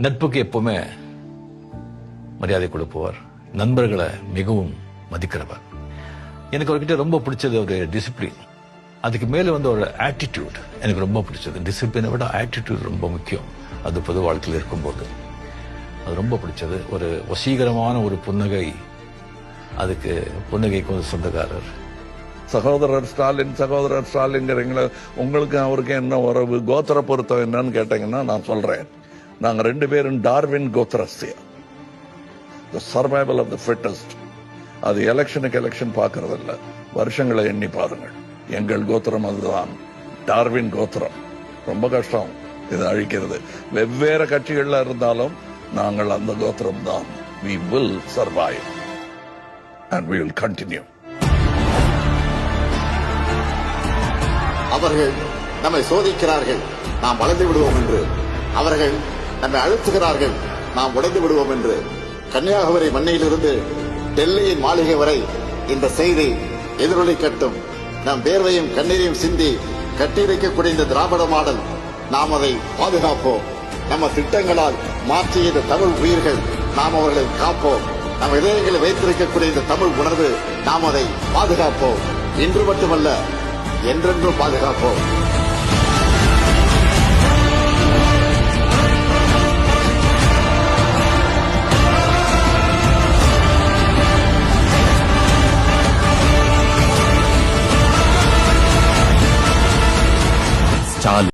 நட்புக்கு எப்பவுமே மரியாதை கொடுப்பவர், நண்பர்களை மிகவும் மதிக்கிறவர். எனக்கு அவர்கிட்ட ரொம்ப பிடிச்சது ஒரு டிசிப்ளின், அதுக்கு மேல ஒரு ஆட்டிடியூட் எனக்கு ரொம்ப பிடிச்சது. டிசிப்ளினை விட ஆட்டிடியூட் ரொம்ப முக்கியம். அது பொது வாழ்க்கையில் இருக்கும்போது அது ரொம்ப பிடிச்சது. ஒரு வசீகரமான ஒரு புன்னகை, அதுக்கு புன்னகைக்கு சொந்தக்காரர். சகோதரர் ஸ்டாலின்ங்கிறீங்களா, உங்களுக்கு அவருக்கு என்ன உறவு, கோத்திர பொருத்தம் என்னன்னு கேட்டீங்கன்னா நான் சொல்றேன். நாங்க 2 பேரும் டார்வின் கோத்திரஸ்திய, the survival of the fittest. அது எலெக்ஷன் பார்க்கறது இல்ல, வருஷங்களை எண்ணி பாருங்கள். எங்கள் கோத்திரம் அதுதான், டார்வின் கோத்திரம். ரொம்ப கஷ்டம் இதை அழிக்கிறது. வெவ்வேறு கட்சிகள்ல இருந்தாலும் நாங்கள் அந்த கோத்திரம் தான். We will survive and we will continue. அவர்கள் நம்மை சோதிக்கிறார்கள், நாம் வளர்ந்து விடுவோம் என்று. அவர்கள் நம்மை அழுத்துகிறார்கள், நாம் உடைந்து விடுவோம் என்று. கன்னியாகுமரி மண்ணிலிருந்து டெல்லியின் மாளிகை வரை இந்த செய்தி எதிரொலிக்கட்டும். நம் வேர்வையும் கண்ணீரையும் சிந்தி கட்டியிருக்கக்கூடிய இந்த திராவிட மாடல், நாம் அதை பாதுகாப்போம். நம்ம திட்டங்களால் மாற்றிய இந்த தமிழ் உயிர்கள், நாம் அவர்களை காப்போம். நம் இதயங்களை வைத்திருக்கக்கூடிய இந்த தமிழ் உணர்வு, நாம் அதை பாதுகாப்போம். இன்று மட்டுமல்ல, என்றென்றும் பாதுகாப்போம்.